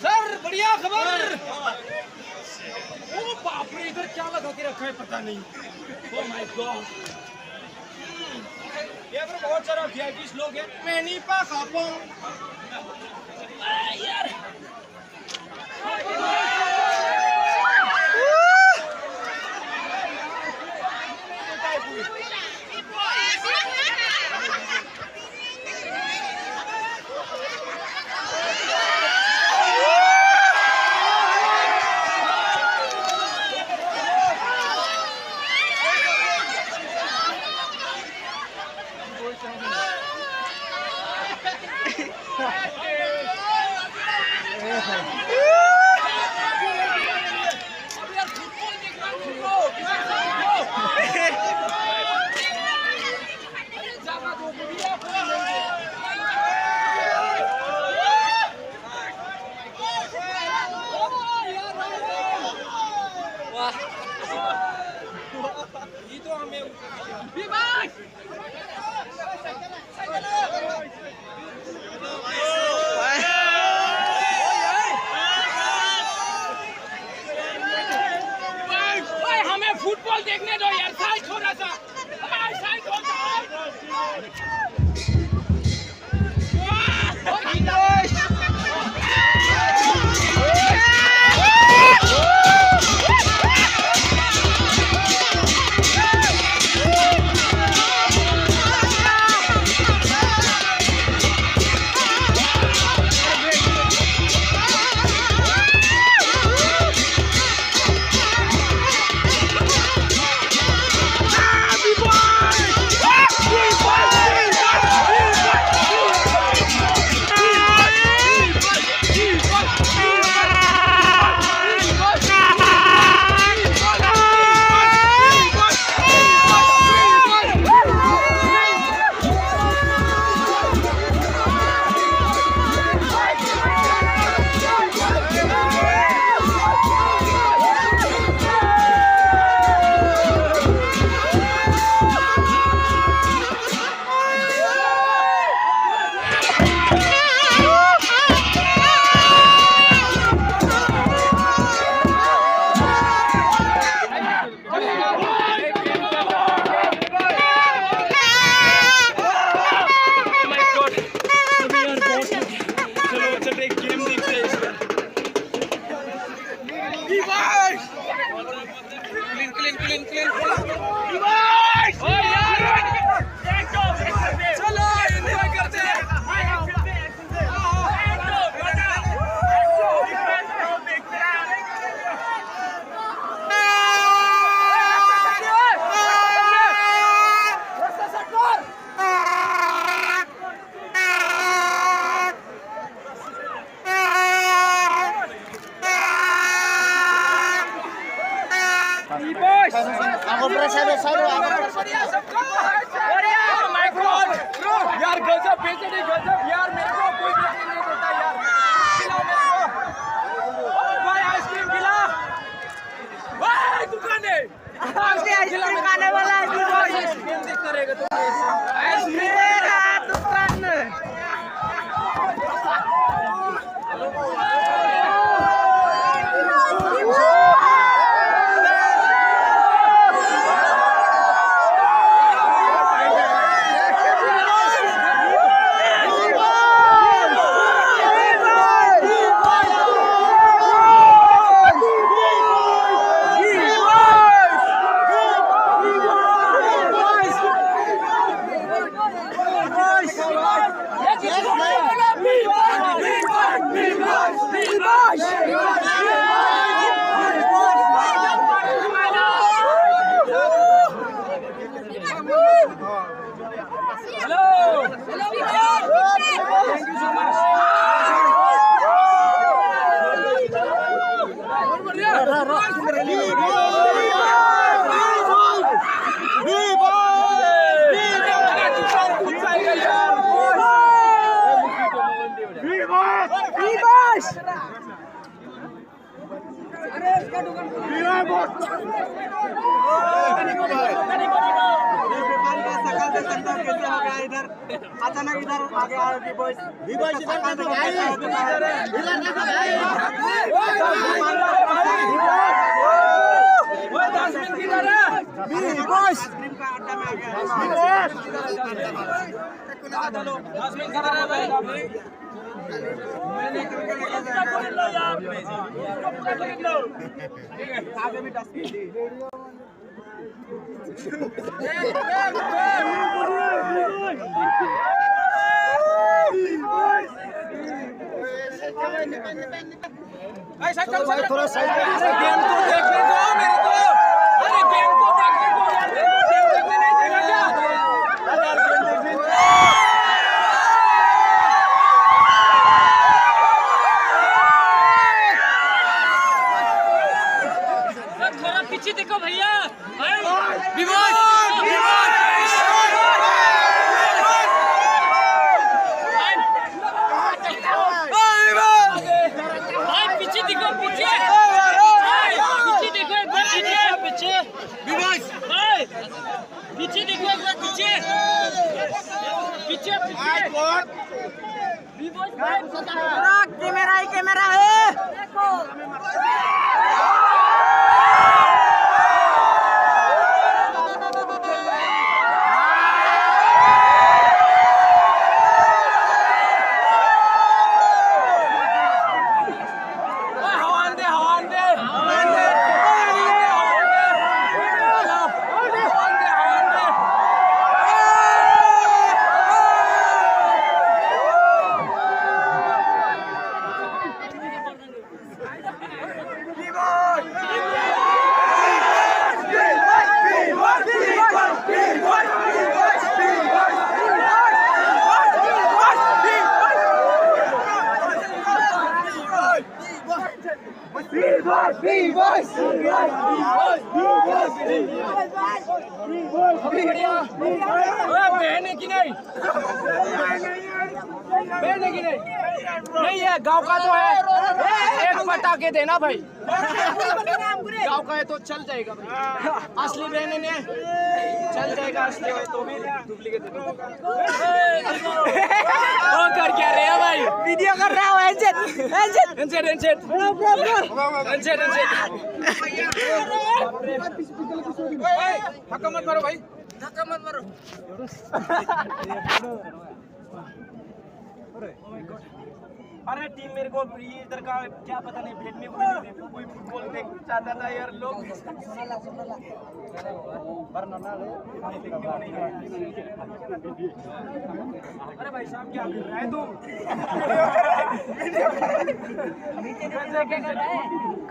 Sir बढ़िया खबर। ओ बाप रे, इधर क्या लगा के रखा है पता नहीं। ओह माय गॉड, ये पर बहुत सारा वीआईपी लोग हैं। मैं नहीं पा खापो यार। ये तो हमें हमें फुटबॉल देखने दो यार, साइड थोड़ा सा साइड हो जाओ। यार गजब बेचे नहीं, गजब यार, मेरे को कोई देखने नहीं देता यार। खिलाओ मेरे को भाई, आइसक्रीम खिला भाई। दुकाने आइसक्रीम खाने वाला आइसक्रीम देखता रहेगा तो आइसक्रीम दुकान। इधर अचानक इधर आगे आया बॉयज आगे भी थोड़ा साइड गेम को देखने दो मेरे को। अरे गेम को देखने दो यार, मेरे को गेम देखने नहीं देगा क्या? थोड़ा पीछे देखो भैया। पीछे देखो, पीछे देखो एक बार, पीछे पीछे देखो एक बार, पीछे कैमरा है, कैमरा है। बहने की नहीं, बहने की नहीं है, गांव का तो है। एक पटाखे देना भाई, गांव का है तो चल जाएगा भाई। असली बहने ने चल जाएगा, असली है तो भी डुप्लीकेट कर क्या रहे हैं भाई? वीडियो कर रहा हूँ। धक्का मत मारो भाई, धक्का मत मारो। अरे टीम मेरे को इधर का क्या पता नहीं, भेजने को नहीं देते। कोई फुटबॉल देख चाहता था यार लोग। अरे भाई साहब क्या कर रहा है तू?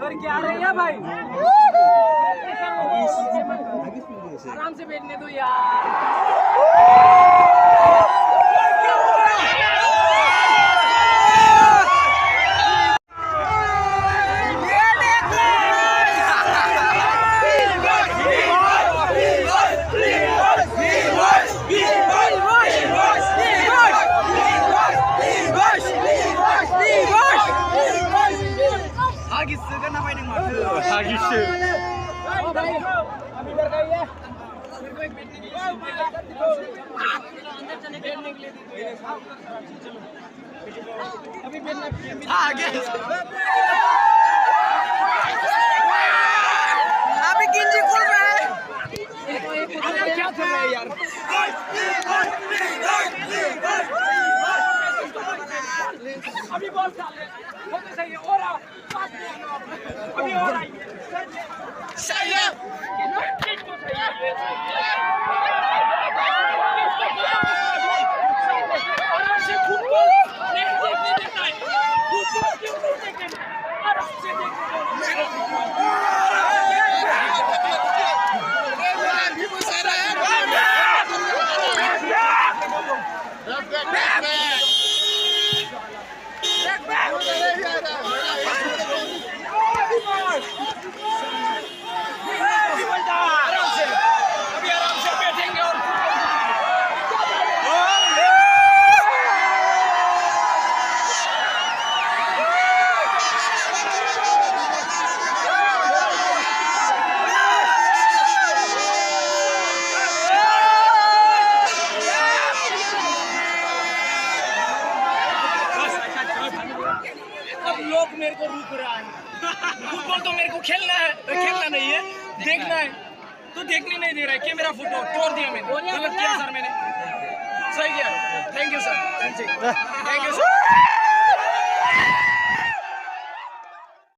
कर क्या रहे हैं भाई? आराम से बैठने दो यार। अभी गिंजी खोल रहा है। क्या कर रहा है यार? अभी बॉल डाल रहे, वो तो सही है। और अभी और आई सही है। मेरे को रोक रहा है। फुटबॉल तो मेरे को खेलना है, खेलना नहीं है, देखना है तो देखने नहीं दे रहा है। क्या मेरा फुटबॉल तोड़ दिया मैंने, गलत किया सर मैंने, सही किया। Thank you sir, thank you sir.